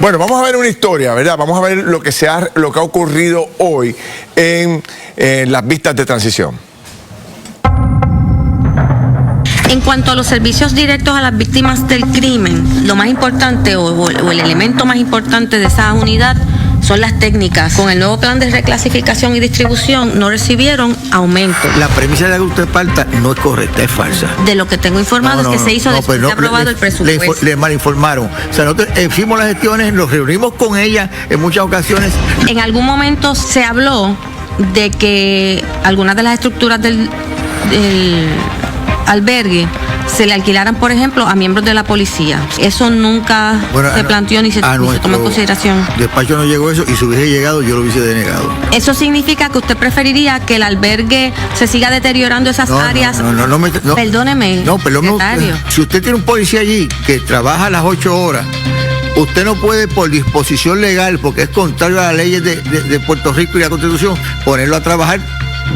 Bueno, vamos a ver una historia, ¿verdad? Vamos a ver lo que ha ocurrido hoy en las vistas de transición. En cuanto a los servicios directos a las víctimas del crimen, lo más importante o el elemento más importante de esa unidad son las técnicas. Con el nuevo plan de reclasificación y distribución no recibieron aumento. La premisa de la que usted falta no es correcta, es falsa. De lo que tengo informado es que se hizo después de aprobado el presupuesto. Le malinformaron. O sea, nosotros hicimos las gestiones, nos reunimos con ella en muchas ocasiones. En algún momento se habló de que algunas de las estructuras del albergue se le alquilaran, por ejemplo, a miembros de la policía. Eso nunca se planteó ni se tomó en consideración. Despacho no llegó eso y si hubiese llegado yo lo hubiese denegado. ¿Eso significa que usted preferiría que el albergue se siga deteriorando esas áreas? No. Perdóneme, secretario. Si usted tiene un policía allí que trabaja las 8 horas, usted no puede, por disposición legal, porque es contrario a las leyes de Puerto Rico y la Constitución, ponerlo a trabajar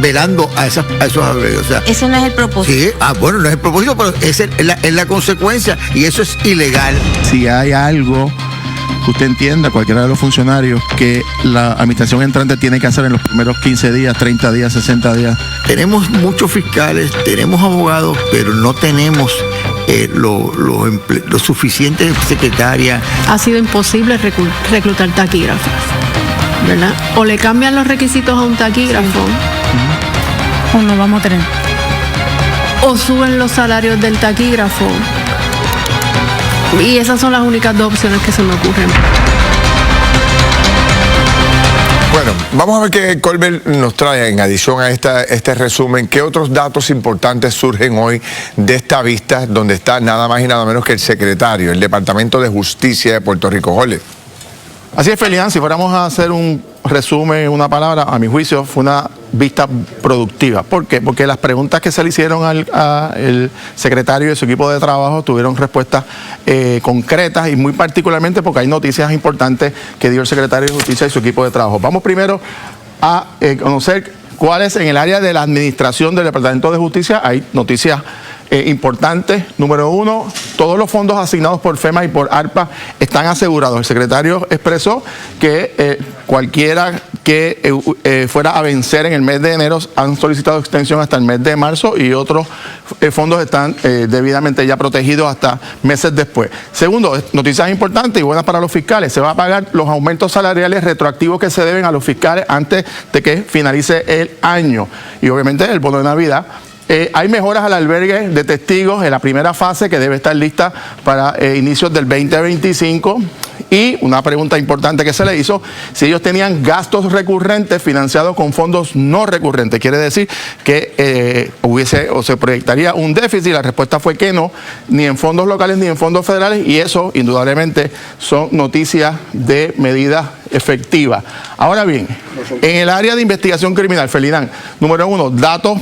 velando a esos albergues. O sea, eso no es el propósito. Sí, bueno, no es el propósito, pero es la consecuencia y eso es ilegal. Si hay algo que usted entienda, cualquiera de los funcionarios, que la administración entrante tiene que hacer en los primeros 15 días, 30 días, 60 días. Tenemos muchos fiscales, tenemos abogados, pero no tenemos lo suficiente secretaria. Ha sido imposible reclutar taquígrafos, ¿verdad? O le cambian los requisitos a un taquígrafo. O no vamos a tener. O suben los salarios del taquígrafo. Y esas son las únicas dos opciones que se me ocurren. Bueno, vamos a ver qué Colbert nos trae en adición a este resumen. ¿Qué otros datos importantes surgen hoy de esta vista donde está nada más y nada menos que el secretario del Departamento de Justicia de Puerto Rico? Jorge. Así es, Felián, si fuéramos a hacer un resumen en una palabra, a mi juicio fue una vista productiva. ¿Por qué? Porque las preguntas que se le hicieron al secretario y su equipo de trabajo tuvieron respuestas concretas y muy particularmente porque hay noticias importantes que dio el secretario de Justicia y su equipo de trabajo. Vamos primero a conocer cuáles en el área de la administración del Departamento de Justicia hay noticias importante. Número uno, todos los fondos asignados por FEMA y por ARPA están asegurados. El secretario expresó que cualquiera que fuera a vencer en el mes de enero han solicitado extensión hasta el mes de marzo y otros fondos están debidamente ya protegidos hasta meses después. Segundo, noticias importantes y buenas para los fiscales. Se va a pagar los aumentos salariales retroactivos que se deben a los fiscales antes de que finalice el año. Y obviamente el bono de Navidad. Hay mejoras al albergue de testigos en la primera fase que debe estar lista para inicios del 2025 y una pregunta importante que se le hizo, si ellos tenían gastos recurrentes financiados con fondos no recurrentes, quiere decir que hubiese o se proyectaría un déficit. La respuesta fue que no, ni en fondos locales ni en fondos federales, y eso indudablemente son noticias de medidas efectivas. Ahora bien, en el área de investigación criminal, Felidán, número uno, datos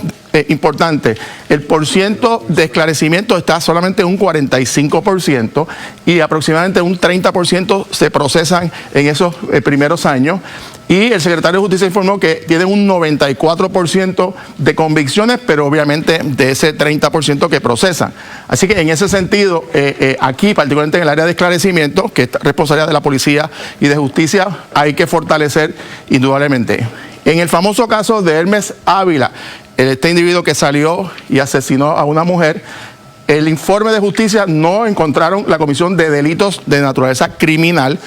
importante, el porciento de esclarecimiento está solamente en un 45% y aproximadamente un 30% se procesan en esos primeros años. Y el secretario de Justicia informó que tienen un 94% de convicciones, pero obviamente de ese 30% que procesan. Así que en ese sentido, aquí, particularmente en el área de esclarecimiento, que es responsabilidad de la policía y de justicia, hay que fortalecer indudablemente. En el famoso caso de Hermes Ávila, este individuo que salió y asesinó a una mujer, el informe de justicia no encontraron la comisión de delitos de naturaleza criminal.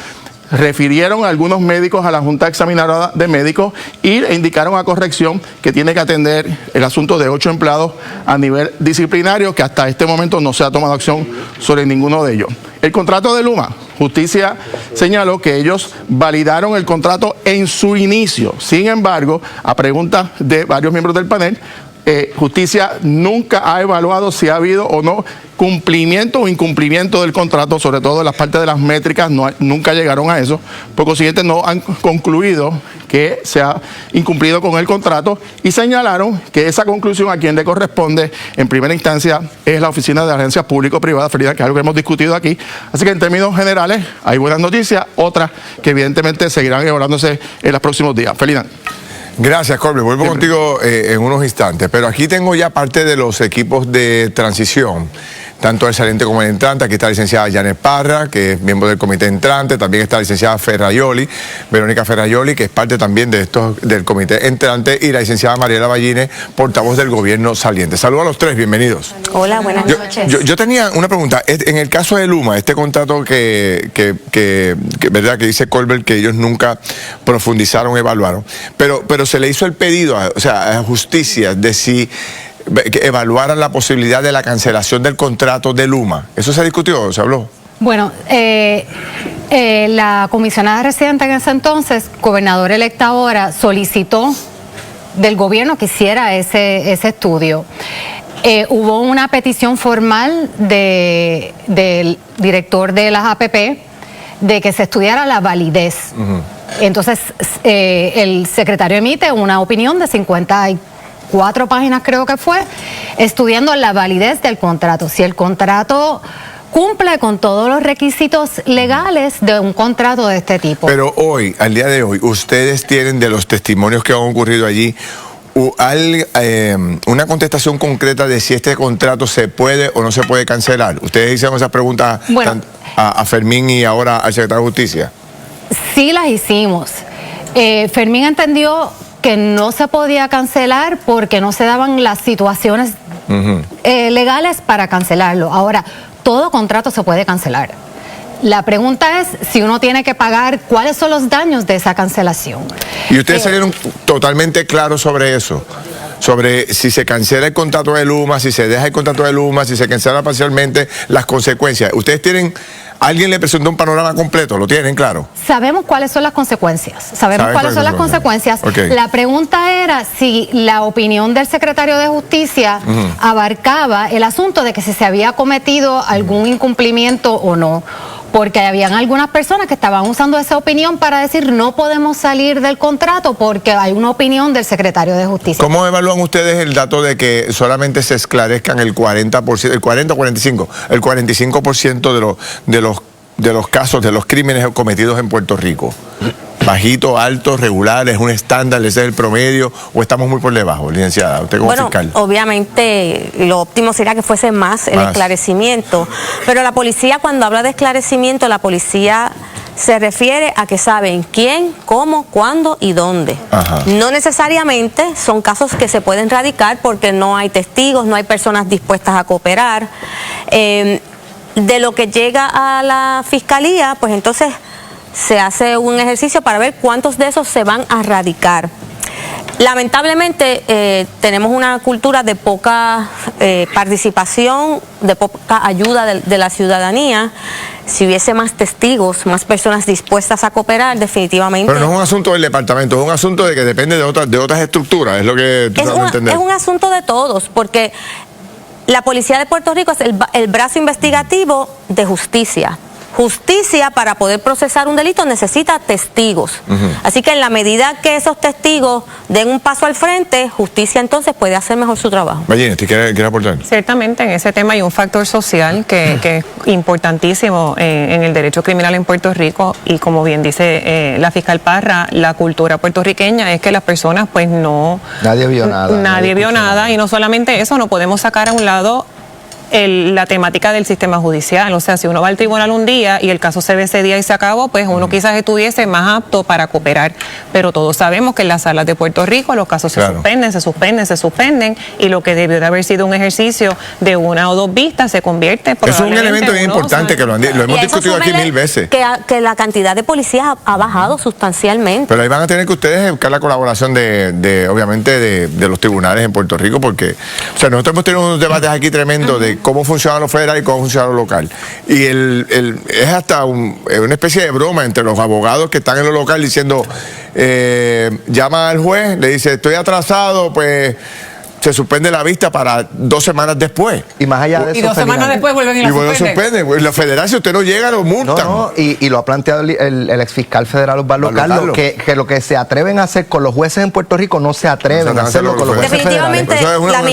Refirieron a algunos médicos a la Junta Examinadora de Médicos y indicaron a corrección que tiene que atender el asunto de 8 empleados a nivel disciplinario, que hasta este momento no se ha tomado acción sobre ninguno de ellos. El contrato de Luma, Justicia señaló que ellos validaron el contrato en su inicio. Sin embargo, a preguntas de varios miembros del panel, Justicia nunca ha evaluado si ha habido o no cumplimiento o incumplimiento del contrato, sobre todo en las partes de las métricas, nunca llegaron a eso. Por consiguiente, no han concluido que se ha incumplido con el contrato y señalaron que esa conclusión a quien le corresponde en primera instancia es la Oficina de Agencias Público-Privadas, que es algo que hemos discutido aquí. Así que en términos generales hay buenas noticias, otras que evidentemente seguirán evaluándose en los próximos días. Felina. Gracias, Colbert. Vuelvo contigo en unos instantes, pero aquí tengo ya parte de los equipos de transición. tanto el saliente como el entrante. Aquí está la licenciada Janet Parra, que es miembro del comité entrante. También está la licenciada Verónica Ferraioli, que es parte también del comité entrante, y la licenciada Mariela Ballines, portavoz del gobierno saliente. Saludos a los tres, bienvenidos. Hola, buenas noches. Yo tenía una pregunta. En el caso de Luma, este contrato ¿verdad? Que dice Colbert que ellos nunca profundizaron, evaluaron, pero se le hizo el pedido a justicia de si que evaluaran la posibilidad de la cancelación del contrato de Luma. ¿Eso se discutió? ¿Se habló? Bueno, la comisionada residente en ese entonces, gobernadora electa ahora, solicitó del gobierno que hiciera ese estudio. Hubo una petición formal del director de las APP de que se estudiara la validez. Entonces, el secretario emite una opinión de 54 páginas, creo que fue, estudiando la validez del contrato. Si el contrato cumple con todos los requisitos legales de un contrato de este tipo. Pero hoy, al día de hoy, ustedes tienen de los testimonios que han ocurrido allí una contestación concreta de si este contrato se puede o no se puede cancelar. Ustedes hicieron esas preguntas a Fermín y ahora al secretario de Justicia. Sí las hicimos. Fermín entendió que no se podía cancelar porque no se daban las situaciones legales para cancelarlo. Ahora, todo contrato se puede cancelar. La pregunta es si uno tiene que pagar cuáles son los daños de esa cancelación. Y ustedes salieron totalmente claros sobre eso, sobre si se cancela el contrato de Luma, si se deja el contrato de Luma, si se cancela parcialmente, las consecuencias. Ustedes tienen, alguien le presentó un panorama completo, ¿lo tienen claro? Sabemos cuáles son las consecuencias, sabemos cuáles son las consecuencias. Okay. La pregunta era si la opinión del secretario de Justicia abarcaba el asunto de que si se había cometido algún incumplimiento o no. Porque habían algunas personas que estaban usando esa opinión para decir no podemos salir del contrato porque hay una opinión del secretario de Justicia. ¿Cómo evalúan ustedes el dato de que solamente se esclarezcan el 40%, el 40 o 45%, el 45% de los casos, de los crímenes cometidos en Puerto Rico? ¿Bajito, alto, regular, es un estándar, ese es el promedio o estamos muy por debajo, licenciada? Usted como fiscal. Obviamente lo óptimo sería que fuese más el esclarecimiento, pero la policía, cuando habla de esclarecimiento, la policía se refiere a que saben quién, cómo, cuándo y dónde. No necesariamente son casos que se pueden radicar porque no hay testigos, no hay personas dispuestas a cooperar. De lo que llega a la fiscalía, pues entonces se hace un ejercicio para ver cuántos de esos se van a radicar. Lamentablemente tenemos una cultura de poca participación, de poca ayuda de la ciudadanía. Si hubiese más testigos, más personas dispuestas a cooperar, definitivamente. Pero no es un asunto del departamento, es un asunto de que depende de otras estructuras, es lo que tú sabes entender. Es un asunto de todos, porque la Policía de Puerto Rico es el brazo investigativo de justicia. Justicia, para poder procesar un delito, necesita testigos. Así que en la medida que esos testigos den un paso al frente, justicia entonces puede hacer mejor su trabajo. Ballines, ¿te quiere aportar? Ciertamente en ese tema hay un factor social que es importantísimo en el derecho criminal en Puerto Rico, y como bien dice la fiscal Parra, la cultura puertorriqueña es que las personas pues no... Nadie vio nada. Nadie vio nada, y no solamente eso, no podemos sacar a un lado la temática del sistema judicial. O sea, si uno va al tribunal un día y el caso se ve ese día y se acabó, pues uno quizás estuviese más apto para cooperar. Pero todos sabemos que en las salas de Puerto Rico los casos se suspenden, y lo que debió de haber sido un ejercicio de una o dos vistas se convierte probablemente... Es un elemento bien importante que lo hemos discutido aquí 1000 veces. Que la cantidad de policías ha bajado sustancialmente. Pero ahí van a tener que ustedes buscar la colaboración obviamente de los tribunales en Puerto Rico, porque, o sea, nosotros hemos tenido unos debates aquí tremendos de cómo funciona lo federal y cómo funciona lo local. Y es hasta una especie de broma entre los abogados que están en lo local diciendo, llama al juez, le dice, estoy atrasado, pues se suspende la vista para 2 semanas después. Y más allá de eso, y 2 semanas después vuelven y la suspenden. Pues la federal, si usted no llega, lo multan. Y lo ha planteado el exfiscal federal Osvaldo Carlos, que lo que se atreven a hacer con los jueces en Puerto Rico no se atreven a hacerlo con los jueces federales. Definitivamente, la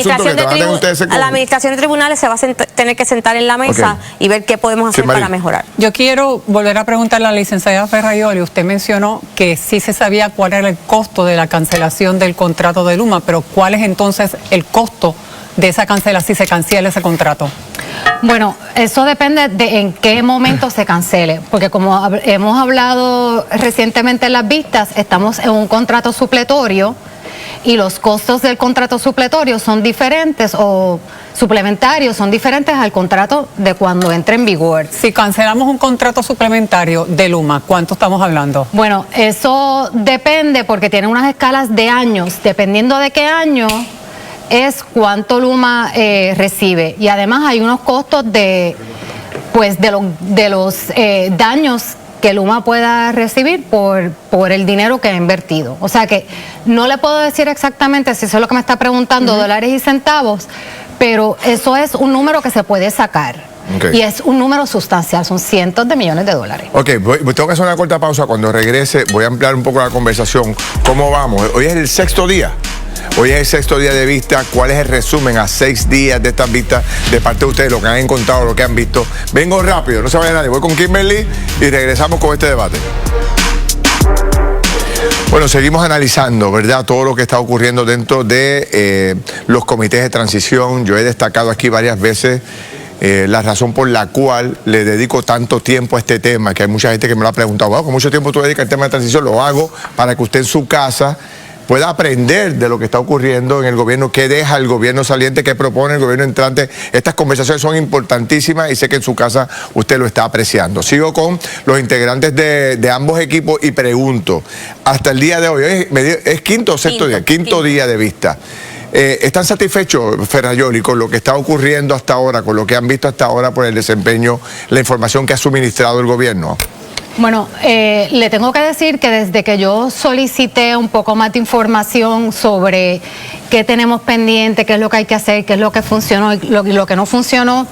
administración de tribunales se va a tener que sentar en la mesa y ver qué podemos hacer para mejorar. Yo quiero volver a preguntarle a la licenciada Ferraioli. Usted mencionó que sí se sabía cuál era el costo de la cancelación del contrato de Luma, pero ¿cuál es entonces el costo de esa cancelación si se cancela ese contrato? Bueno, eso depende de en qué momento se cancele, porque como hemos hablado recientemente en las vistas, estamos en un contrato supletorio y los costos del contrato supletorio son diferentes o suplementarios son diferentes al contrato de cuando entre en vigor. Si cancelamos un contrato suplementario de Luma, ¿cuánto estamos hablando? Bueno, eso depende porque tiene unas escalas de años, dependiendo de qué año es cuánto Luma recibe, y además hay unos costos de los daños que Luma pueda recibir por el dinero que ha invertido. O sea que no le puedo decir exactamente si eso es lo que me está preguntando, dólares y centavos, pero eso es un número que se puede sacar. Okay. Y es un número sustancial, son cientos de millones de dólares. Ok, tengo que hacer una corta pausa. Cuando regrese voy a ampliar un poco la conversación. ¿Cómo vamos? Hoy es el 6º día. Hoy es el 6º día de vista. ¿Cuál es el resumen a 6 días de estas vistas de parte de ustedes, lo que han encontrado, lo que han visto? Vengo rápido, no se vaya nadie. Voy con Kimberly y regresamos con este debate. Bueno, seguimos analizando, ¿verdad?, todo lo que está ocurriendo dentro de los comités de transición. Yo he destacado aquí varias veces la razón por la cual le dedico tanto tiempo a este tema, que hay mucha gente que me lo ha preguntado, wow, ¿con mucho tiempo tú dedicas al tema de transición? Lo hago para que usted en su casa pueda aprender de lo que está ocurriendo en el gobierno, qué deja el gobierno saliente, qué propone el gobierno entrante. Estas conversaciones son importantísimas y sé que en su casa usted lo está apreciando. Sigo con los integrantes de ambos equipos y pregunto, hasta el día de hoy, ¿es quinto o sexto día? Quinto día de vista. ¿Están satisfechos, Ferrajoli, con lo que está ocurriendo hasta ahora, con lo que han visto hasta ahora por el desempeño, la información que ha suministrado el gobierno? Bueno, le tengo que decir que desde que yo solicité un poco más de información sobre qué tenemos pendiente, qué es lo que hay que hacer, qué es lo que funcionó y lo que no funcionó,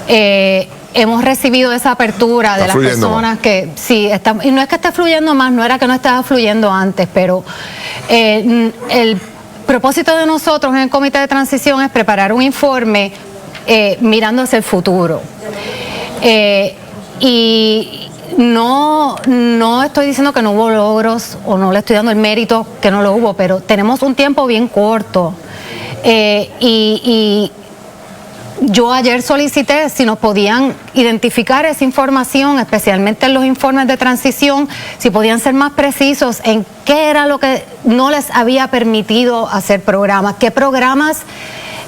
hemos recibido esa apertura de las personas que sí, y no es que esté fluyendo más, no era que no estaba fluyendo antes, pero el propósito de nosotros en el Comité de Transición es preparar un informe mirando hacia el futuro. Y no estoy diciendo que no hubo logros o no le estoy dando el mérito que no lo hubo, pero tenemos un tiempo bien corto. Y yo ayer solicité si nos podían identificar esa información, especialmente en los informes de transición, si podían ser más precisos en qué era lo que no les había permitido hacer programas, qué programas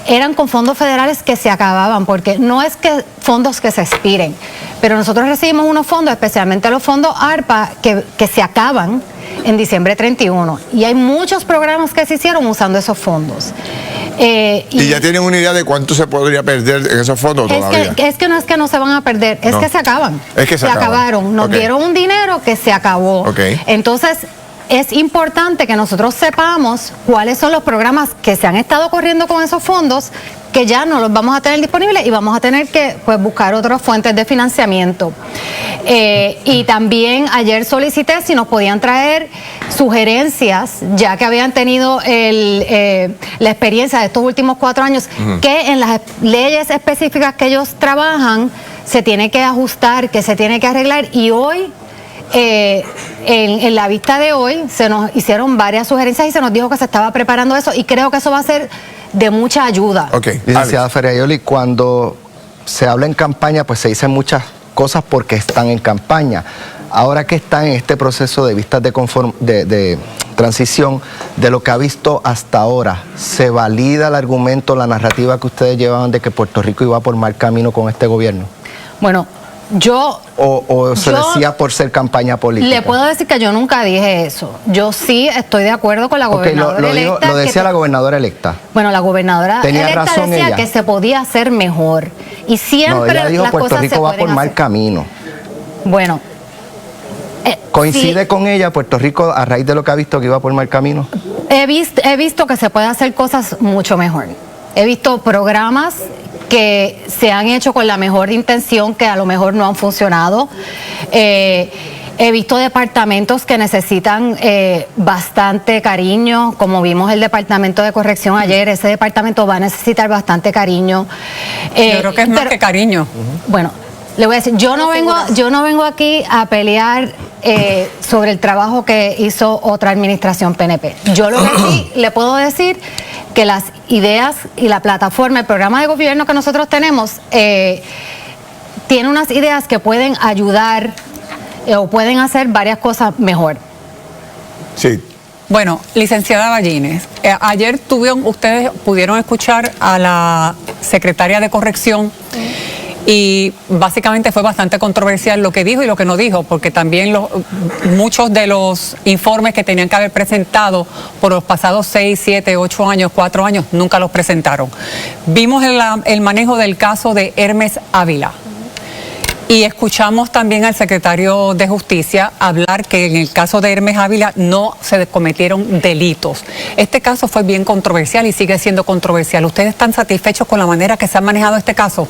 eran con fondos federales que se acababan, porque no es que fondos que se expiren, pero nosotros recibimos unos fondos, especialmente los fondos ARPA, que se acaban en diciembre 31, y hay muchos programas que se hicieron usando esos fondos. ¿Y ya tienen una idea de cuánto se podría perder en esos fondos todavía? Es que no es que no se van a perder, es que se acaban. Es que se acabaron. Nos dieron un dinero que se acabó. Entonces, es importante que nosotros sepamos cuáles son los programas que se han estado corriendo con esos fondos, que ya no los vamos a tener disponibles y vamos a tener que buscar otras fuentes de financiamiento. Y también ayer solicité si nos podían traer sugerencias, ya que habían tenido la experiencia de estos últimos 4 años, que en las leyes específicas que ellos trabajan se tiene que ajustar, que se tiene que arreglar, y hoy en la vista de hoy se nos hicieron varias sugerencias y se nos dijo que se estaba preparando eso, y creo que eso va a ser de mucha ayuda. Licenciada Ferrajoli, cuando se habla en campaña, pues se dicen muchas cosas porque están en campaña. Ahora que están en este proceso de vistas de transición, de lo que ha visto hasta ahora, ¿se valida el argumento, la narrativa que ustedes llevaban de que Puerto Rico iba por mal camino con este gobierno? Bueno, ¿O se decía por ser campaña política? Le puedo decir que yo nunca dije eso. Yo sí estoy de acuerdo con la gobernadora electa. Lo decía la gobernadora electa. Bueno, la gobernadora electa decía ella, que se podía hacer mejor. Y siempre ella dijo las Puerto cosas Rico se va pueden por mal hacer. camino. Bueno. ¿Coincide con ella Puerto Rico a raíz de lo que ha visto que iba por mal camino? He visto que se puede hacer cosas mucho mejor. He visto programas que se han hecho con la mejor intención, que a lo mejor no han funcionado. He visto departamentos que necesitan bastante cariño, como vimos el departamento de corrección ayer. Ese departamento va a necesitar bastante cariño. Yo creo que es más que cariño. Bueno, le voy a decir, yo no vengo aquí a pelear sobre el trabajo que hizo otra administración PNP. Yo lo que sí le puedo decir que las ideas y la plataforma, el programa de gobierno que nosotros tenemos, tiene unas ideas que pueden ayudar o pueden hacer varias cosas mejor. Sí. Bueno, licenciada Ballines, ayer ustedes pudieron escuchar a la secretaria de Corrección y básicamente fue bastante controversial lo que dijo y lo que no dijo, porque también muchos de los informes que tenían que haber presentado por los pasados 6, 7, 8 años, 4 años, nunca los presentaron. Vimos el manejo del caso de Hermes Ávila. Y escuchamos también al secretario de Justicia hablar que en el caso de Hermes Ávila no se cometieron delitos. Este caso fue bien controversial y sigue siendo controversial. ¿Ustedes están satisfechos con la manera que se ha manejado este caso?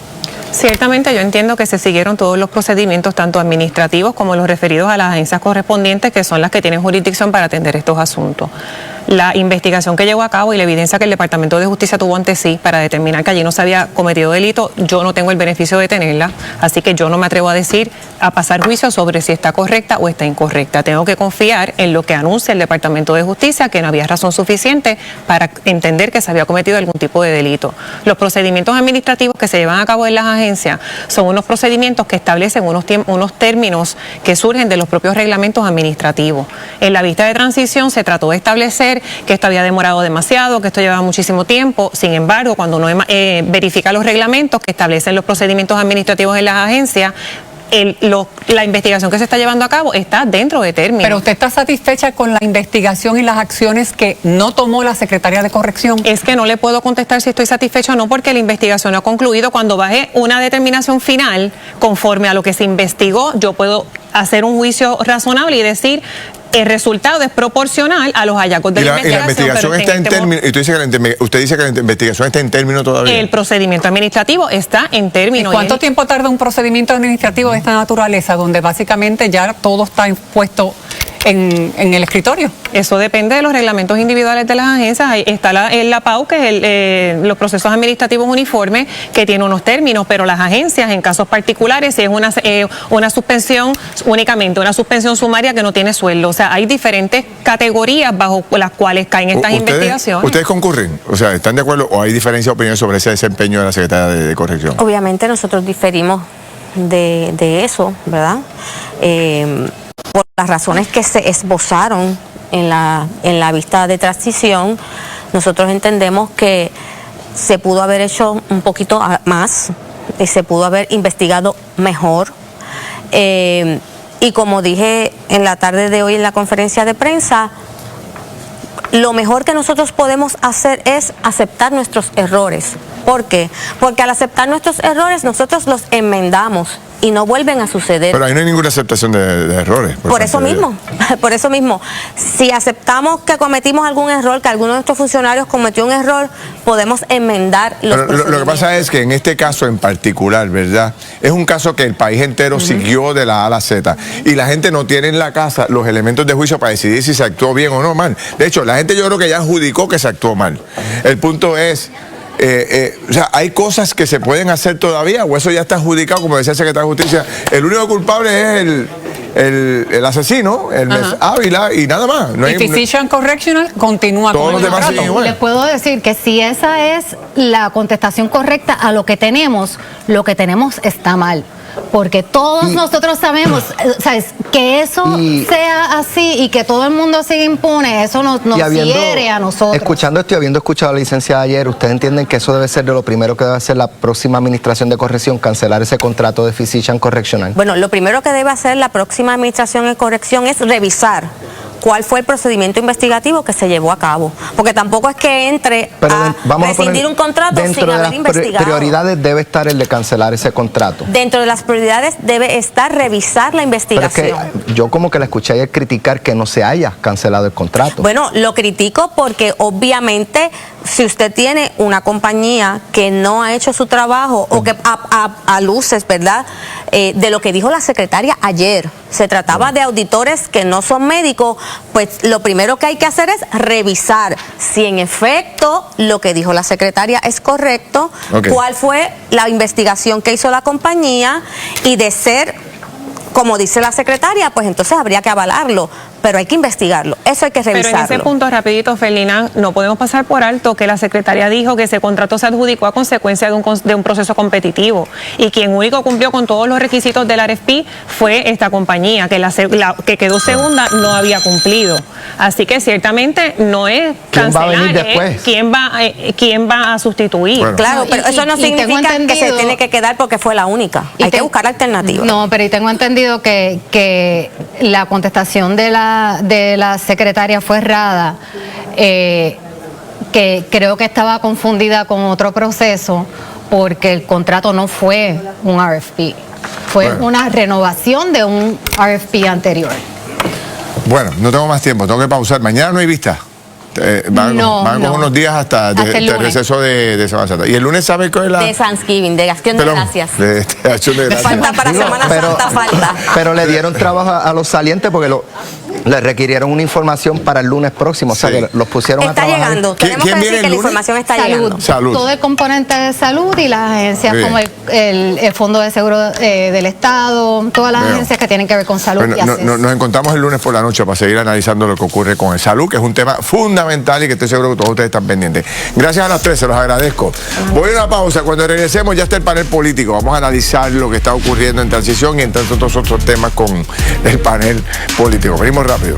Ciertamente yo entiendo que se siguieron todos los procedimientos, tanto administrativos como los referidos a las agencias correspondientes, que son las que tienen jurisdicción para atender estos asuntos. La investigación que llevó a cabo y la evidencia que el Departamento de Justicia tuvo ante sí para determinar que allí no se había cometido delito, yo no tengo el beneficio de tenerla, así que yo no me atrevo a pasar juicio sobre si está correcta o está incorrecta. Tengo que confiar en lo que anuncia el Departamento de Justicia, que no había razón suficiente para entender que se había cometido algún tipo de delito. Los procedimientos administrativos que se llevan a cabo en las agencias son unos procedimientos que establecen unos términos que surgen de los propios reglamentos administrativos. En la vista de transición se trató de establecer que esto había demorado demasiado, que esto llevaba muchísimo tiempo. Sin embargo, cuando uno verifica los reglamentos que establecen los procedimientos administrativos en las agencias, la investigación que se está llevando a cabo está dentro de términos. ¿Pero usted está satisfecha con la investigación y las acciones que no tomó la Secretaría de Corrección? Es que no le puedo contestar si estoy satisfecha o no, porque la investigación no ha concluido. Cuando baje una determinación final, conforme a lo que se investigó, yo puedo hacer un juicio razonable y decir el resultado es proporcional a los hallazgos de la investigación. Y la investigación está en término, y usted dice que la investigación está en término todavía. El procedimiento administrativo está en término. ¿Y cuánto tiempo tarda un procedimiento administrativo de esta naturaleza, donde básicamente ya todo está puesto en el escritorio? Eso depende de los reglamentos individuales de las agencias. Ahí está la PAU, que es los procesos administrativos uniformes, que tiene unos términos, pero las agencias, en casos particulares, si es una suspensión únicamente, una suspensión sumaria que no tiene sueldo. O sea, hay diferentes categorías bajo las cuales caen estas investigaciones. ¿Ustedes concurren? O sea, ¿están de acuerdo o hay diferencia de opinión sobre ese desempeño de la Secretaría de Corrección? Obviamente nosotros diferimos de eso, ¿verdad? Por las razones que se esbozaron en la vista de transición, nosotros entendemos que se pudo haber hecho un poquito más, se pudo haber investigado mejor. Y como dije en la tarde de hoy en la conferencia de prensa, lo mejor que nosotros podemos hacer es aceptar nuestros errores. ¿Por qué? Porque al aceptar nuestros errores nosotros los enmendamos y no vuelven a suceder. Pero ahí no hay ninguna aceptación de errores. Por eso mismo, si aceptamos que cometimos algún error, que alguno de nuestros funcionarios cometió un error, podemos enmendar los procedimientos. Lo que pasa es que en este caso en particular, ¿verdad? Es un caso que el país entero siguió de la A a la Z y la gente no tiene en la casa los elementos de juicio para decidir si se actuó bien o no mal. De hecho, la gente yo creo que ya adjudicó que se actuó mal. El punto es... o sea, ¿hay cosas que se pueden hacer todavía o eso ya está adjudicado? Como decía el secretario de Justicia, el único culpable es el asesino, Hermes Ávila, y nada más. No hay, Physician Correctional continúa todos con los demás siguen igual. Les puedo decir que si esa es la contestación correcta a lo que tenemos está mal. Porque todos nosotros sabemos, ¿sabes? Que eso sea así y que todo el mundo siga impune, eso nos hiere a nosotros. Escuchando esto y habiendo escuchado a la licenciada ayer, ¿ustedes entienden que eso debe ser de lo primero que debe hacer la próxima administración de corrección, cancelar ese contrato de Physician Correctional? Bueno, lo primero que debe hacer la próxima administración de corrección es revisar cuál fue el procedimiento investigativo que se llevó a cabo. Porque tampoco es que entre a rescindir un contrato sin haber investigado. Dentro de las prioridades debe estar el de cancelar ese contrato. Dentro de las prioridades debe estar revisar la investigación. Pero es que yo como que la escuché ayer criticar que no se haya cancelado el contrato. Bueno, lo critico porque obviamente si usted tiene una compañía que no ha hecho su trabajo o que a luces, ¿verdad? De lo que dijo la secretaria ayer, se trataba de auditores que no son médicos, pues lo primero que hay que hacer es revisar si en efecto lo que dijo la secretaria es correcto, cuál fue la investigación que hizo la compañía y de ser, como dice la secretaria, pues entonces habría que avalarlo. pero hay que investigarlo, eso hay que revisarlo. Pero en ese punto, rapidito, Ferdinand, no podemos pasar por alto que la secretaria dijo que ese contrato se adjudicó a consecuencia de un proceso competitivo, y quien único cumplió con todos los requisitos del RFP fue esta compañía, que que quedó segunda no había cumplido. Así que ciertamente no es ¿Quién va a venir cancelar, después? quién va a sustituir. Bueno. Claro, pero eso no y tengo significa que se entendido- tiene que quedar porque fue la única. Y Hay que te- buscar alternativas. No, pero y tengo entendido que la contestación de la secretaria fue errada, que creo que estaba confundida con otro proceso, porque el contrato no fue un RFP, fue Bueno. una renovación de un RFP anterior. Bueno, no tengo más tiempo, tengo que pausar. Mañana no hay vista. Van No. con unos días hasta Hasta el de lunes. receso de Semana Santa. ¿Y el lunes sabe cuál es la...? De Thanksgiving, de acción de Perdón, gracias. de acción de gracias. Falta para Semana Santa, falta. Pero le dieron trabajo a los salientes porque le requirieron una información para el lunes próximo, o sea Sí. que los pusieron a Está trabajar. llegando. ¿Quién Tenemos que viene decir el que la lunes? información está Salud. llegando. Salud. Todo el componente de salud y las agencias Bien. como el Fondo de Seguro del Estado, todas las Veo. agencias que tienen que ver con salud Bueno, y acceso. nos encontramos el lunes por la noche para seguir analizando lo que ocurre con el salud, que es un tema fundamental y que estoy seguro que todos ustedes están pendientes. Gracias a las tres, se los agradezco. Voy a una pausa. Cuando regresemos ya está el panel político. Vamos a analizar lo que está ocurriendo en transición y en tantos otros temas con el panel político. Venimos rápido.